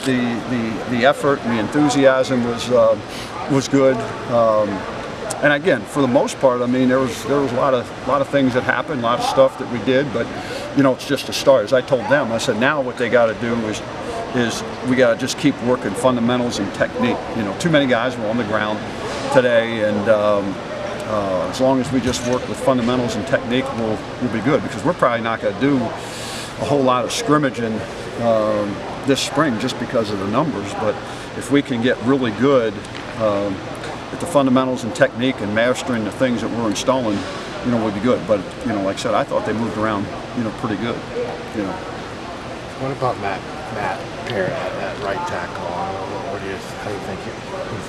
The effort and the enthusiasm was good. And again, for the most part, I mean, there was a lot of things that happened, a lot of stuff that we did, but it's just a start. As I told them, I said, now what they got to do is we got to just keep working fundamentals and technique. Too many guys were on the ground today, and as long as we just work with fundamentals and technique, we'll be good, because we're probably not going to do a whole lot of scrimmaging this spring just because of the numbers. But if we can get really good at the fundamentals and technique and mastering the things that we're installing, we'll be good. But like I said, I thought they moved around pretty good. What about Matt Parrott at right tackle? How do you think he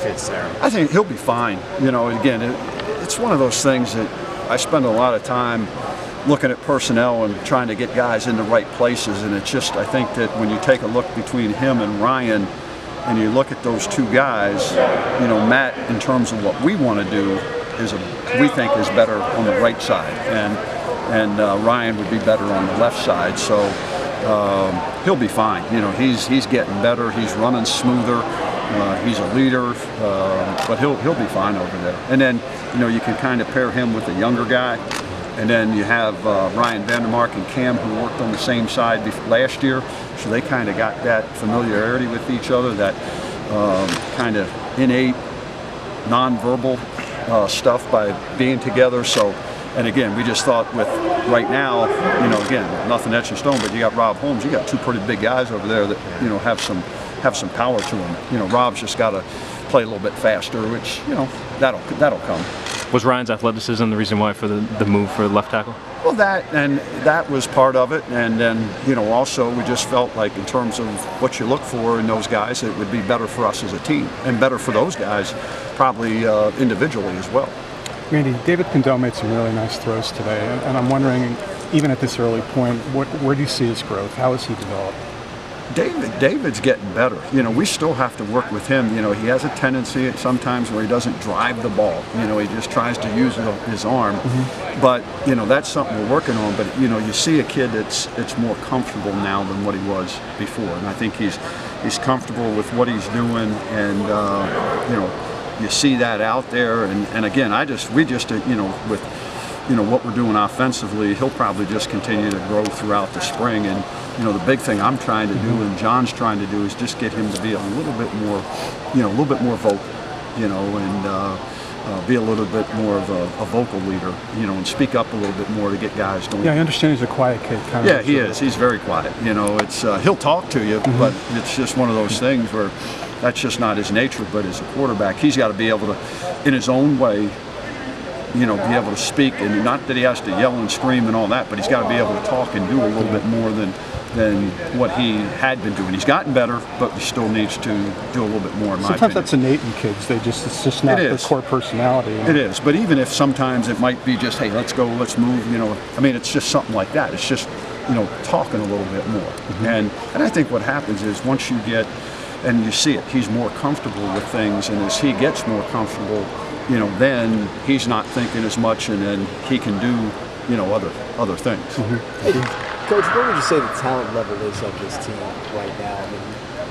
fits there? I think he'll be fine. Again, it's one of those things that I spend a lot of time looking at personnel and trying to get guys in the right places, and it's just, I think that when you take a look between him and Ryan and you look at those two guys, Matt, in terms of what we want to do, we think is better on the right side, and Ryan would be better on the left side. So he'll be fine. He's getting better. He's running smoother. He's a leader, but he'll be fine over there. And then you can kind of pair him with a younger guy. And then you have Ryan Vandermark and Cam, who worked on the same side last year, so they kind of got that familiarity with each other, that kind of innate, nonverbal stuff by being together. So, and again, we just thought with right now, again, nothing etched in stone, but you got Rob Holmes, you got two pretty big guys over there that have some power to them. Rob's just got to play a little bit faster, which that'll come. Was Ryan's athleticism the reason why for the move for left tackle? Well, that was part of it, and then also we just felt like in terms of what you look for in those guys, it would be better for us as a team and better for those guys, probably individually as well. Randy, David Condell made some really nice throws today, and I'm wondering, even at this early point, where do you see his growth? How has he developed? David's getting better. We still have to work with him. He has a tendency sometimes where he doesn't drive the ball. He just tries to use his arm. Mm-hmm. But that's something we're working on. But you see a kid that's more comfortable now than what he was before, and I think he's comfortable with what he's doing, and you see that out there. And again, we just with what we're doing offensively, he'll probably just continue to grow throughout the spring. And the big thing I'm trying to do, and John's trying to do, is just get him to be a little bit more, vocal, and be a little bit more of a vocal leader, and speak up a little bit more to get guys going. Yeah, I understand he's a quiet kid. Yeah, he is. He's very quiet. It's he'll talk to you, but it's just one of those things where that's just not his nature. But as a quarterback, he's got to be able to, in his own way, be able to speak, and not that he has to yell and scream and all that, but he's got to be able to talk and do a little bit more than what he had been doing. He's gotten better, but he still needs to do a little bit more, in my opinion. Sometimes that's innate in kids. It's just not their core personality. It is, but even if sometimes it might be just, hey, let's go, let's move, it's just something like that. It's just, talking a little bit more. Mm-hmm. And I think what happens is once you get, and you see it, he's more comfortable with things, and as he gets more comfortable, then he's not thinking as much, and then he can do, other things. Mm-hmm. Hey, Coach, what would you say the talent level is of this team right now? I mean,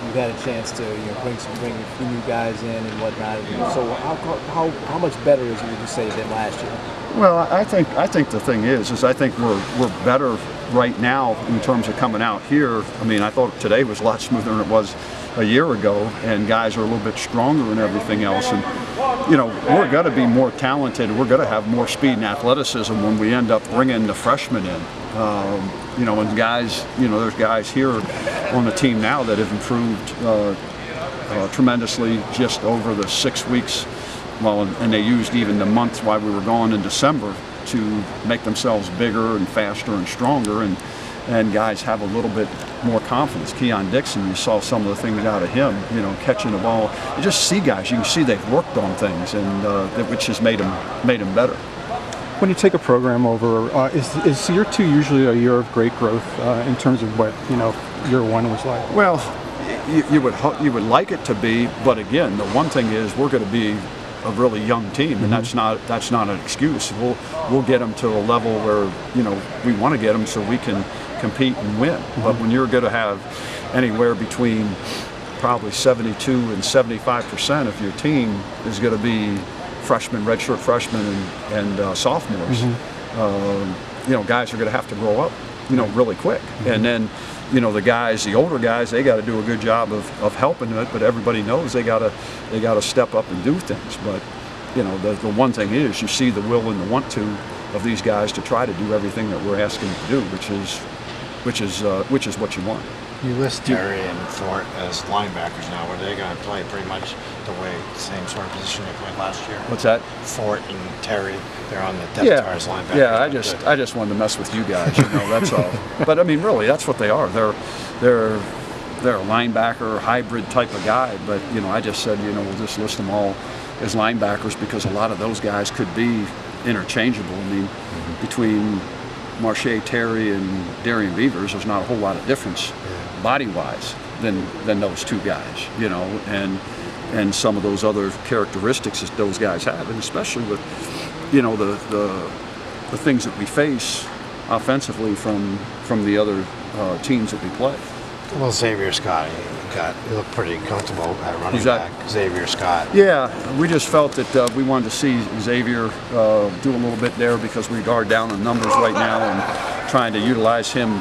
you've had a chance to bring a few new guys in and whatnot. So how much better is it, would you say, than last year? Well, I think the thing is I think we're better right now in terms of coming out here. I mean, I thought today was a lot smoother than it was a year ago, and guys are a little bit stronger and everything else. And we're going to be more talented. We're going to have more speed and athleticism when we end up bringing the freshmen in. And guys, there's guys here on the team now that have improved tremendously just over the 6 weeks. And they used even the months while we were gone in December to make themselves bigger and faster and stronger, and guys have a little bit more confidence. Keon Dixon, you saw some of the things out of him, catching the ball. You just see guys, you can see they've worked on things, and which has made them better. When you take a program over, is year two usually a year of great growth in terms of what year one was like? Well, you would like it to be, but again, the one thing is we're going to be a really young team, and that's not an excuse. We'll get them to a level where we want to get them so we can compete and win. Mm-hmm. But when you're going to have anywhere between probably 72 and 75% of your team is going to be freshmen, redshirt freshmen, and sophomores. Guys are going to have to grow up, really quick. And then, the guys, the older guys, they got to do a good job of helping it. But everybody knows they got to step up and do things. But the one thing is, you see the will and the want to of these guys to try to do everything that we're asking them to do, which is what you want. You list Terry and Fort as linebackers now. Are they going to play pretty much the same sort of position they played last year? What's that? Fort and Terry, they're on the depth chart as linebackers. Yeah, I just wanted to mess with you guys. That's all. But I mean, really, that's what they are. They're a linebacker hybrid type of guy. But I just said we'll just list them all as linebackers because a lot of those guys could be interchangeable. I mean, between Marche Terry and Darian Beavers, there's not a whole lot of difference body-wise than those two guys, and some of those other characteristics that those guys have, and especially with the things that we face offensively from the other teams that we play. Well, Xavier Scott, he looked pretty comfortable at running back. Xavier Scott. Yeah, we just felt that we wanted to see Xavier do a little bit there because we are down in numbers right now and trying to utilize him,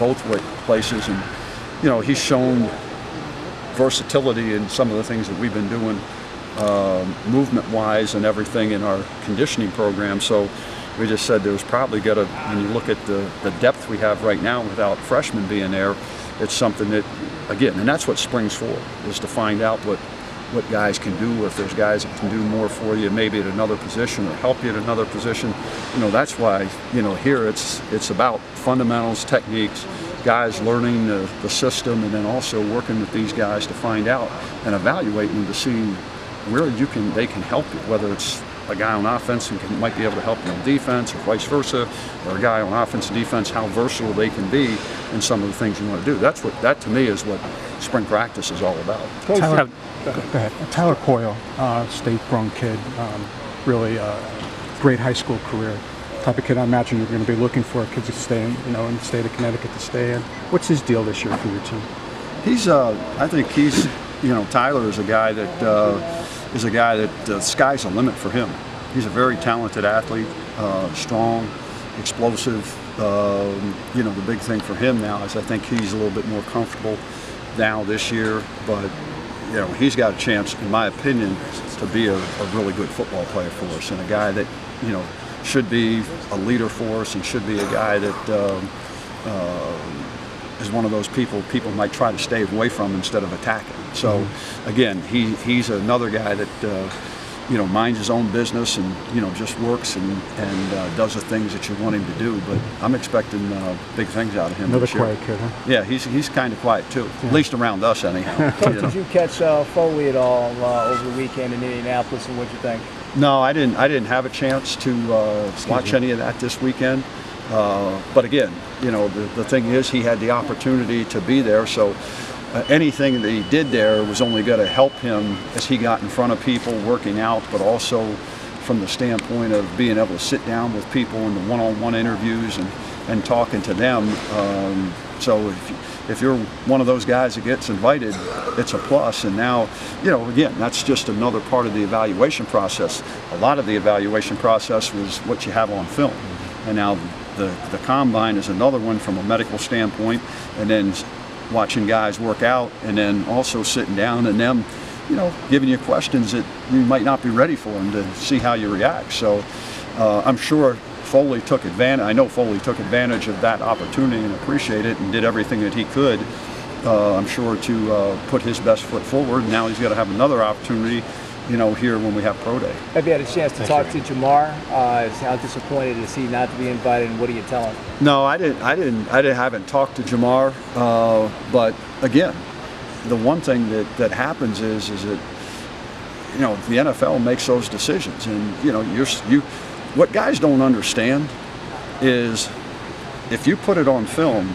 both places. And, he's shown versatility in some of the things that we've been doing movement-wise and everything in our conditioning program. So we just said there was probably when you look at the depth we have right now without freshmen being there, it's something that, again, and that's what spring's for, is to find out what guys can do, if there's guys that can do more for you, maybe at another position or help you at another position. That's why, here it's about fundamentals, techniques, guys learning the system, and then also working with these guys to find out and evaluating them to see where they can help you, whether it's a guy on offense who might be able to help you on defense or vice versa, or a guy on offense and defense, how versatile they can be in some of the things you want to do. That to me is what spring practice is all about. Tyler, go ahead. Tyler Coyle, state-grown kid, really great high school career. Type of kid I imagine you're going to be looking for kids to stay in, in the state of Connecticut to stay in. What's his deal this year for your team? I think he's, Tyler is a guy that the sky's the limit for him. He's a very talented athlete, strong, explosive. The big thing for him now is I think he's a little bit more comfortable now this year, but he's got a chance, in my opinion, to be a really good football player for us, and a guy that should be a leader for us, and should be a guy that is one of those people might try to stay away from instead of attacking. So again, he's another guy that minds his own business and just works and does the things that you want him to do. But I'm expecting big things out of him. Another this year. quiet kid, huh? Yeah, he's kind of quiet too, at least around us anyhow. Did you catch Foley at all over the weekend in Indianapolis, and what'd you think? No, I didn't have a chance to watch any of that this weekend. But again, the thing is, he had the opportunity to be there, so anything that he did there was only going to help him as he got in front of people, working out, but also from the standpoint of being able to sit down with people in the one-on-one interviews and talking to them. So if you're one of those guys that gets invited, it's a plus. And now, again, that's just another part of the evaluation process. A lot of the evaluation process was what you have on film. And now the combine is another one from a medical standpoint, and then watching guys work out, and then also sitting down and them, giving you questions that you might not be ready for them to see how you react. So I'm sure Foley took advantage. I know Foley took advantage of that opportunity and appreciated it and did everything that he could, I'm sure, to put his best foot forward. Now he's got to have another opportunity, here when we have pro day. Have you had a chance to talk to Jamar? How disappointed is he not to be invited, and what do you tell him? No, I haven't talked to Jamar. But again, the one thing that happens is that the NFL makes those decisions, and what guys don't understand is if you put it on film,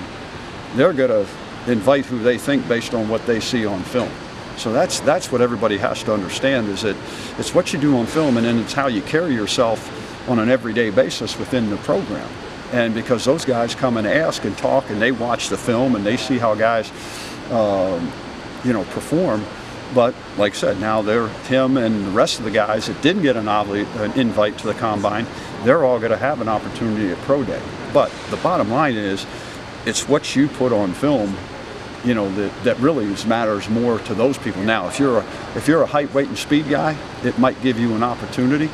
they're going to invite who they think based on what they see on film. So that's what everybody has to understand, is that it's what you do on film, and then it's how you carry yourself on an everyday basis within the program. And because those guys come and ask and talk, and they watch the film, and they see how guys perform. But like I said, now him and the rest of the guys that didn't get an invite to the combine, they're all going to have an opportunity at pro day. But the bottom line is, it's what you put on film, that really matters more to those people. Now, if you're a height, weight, and speed guy, it might give you an opportunity.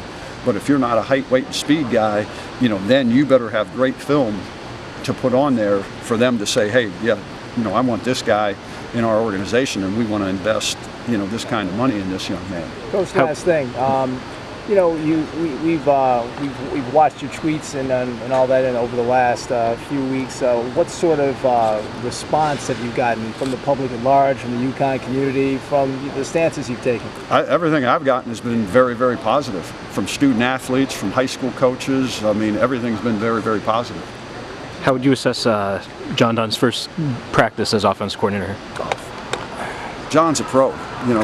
But if you're not a height, weight, and speed guy, then you better have great film to put on there for them to say, hey, yeah, I want this guy in our organization, and we want to invest, this kind of money in this young man. Coach, last thing, we've watched your tweets and all that over the last few weeks. What sort of response have you gotten from the public at large, from the UConn community, from the stances you've taken? Everything I've gotten has been very, very positive, from student athletes, from high school coaches. I mean, everything's been very, very positive. How would you assess John Dunn's first practice as offense coordinator? John's a pro.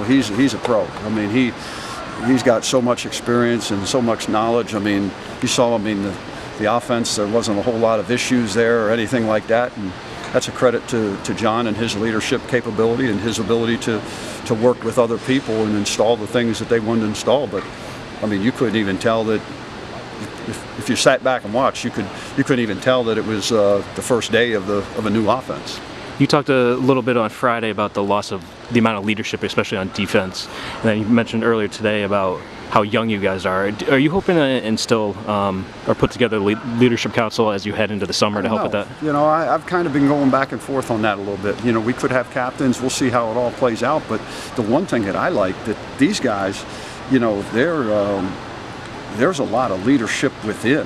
He's a pro. I mean, he's got so much experience and so much knowledge. I mean, you saw, the offense, there wasn't a whole lot of issues there or anything like that. And that's a credit to John and his leadership capability and his ability to work with other people and install the things that they wanted to install. But, you couldn't even tell that, if you sat back and watched, you couldn't even tell that it was the first day of a new offense. You talked a little bit on Friday about the loss of the amount of leadership, especially on defense. And then you mentioned earlier today about how young you guys are. Are you hoping to instill or put together a leadership council as you head into the summer to help with that? I've kind of been going back and forth on that a little bit. We could have captains. We'll see how it all plays out. But the one thing that I like, that these guys, there's a lot of leadership within.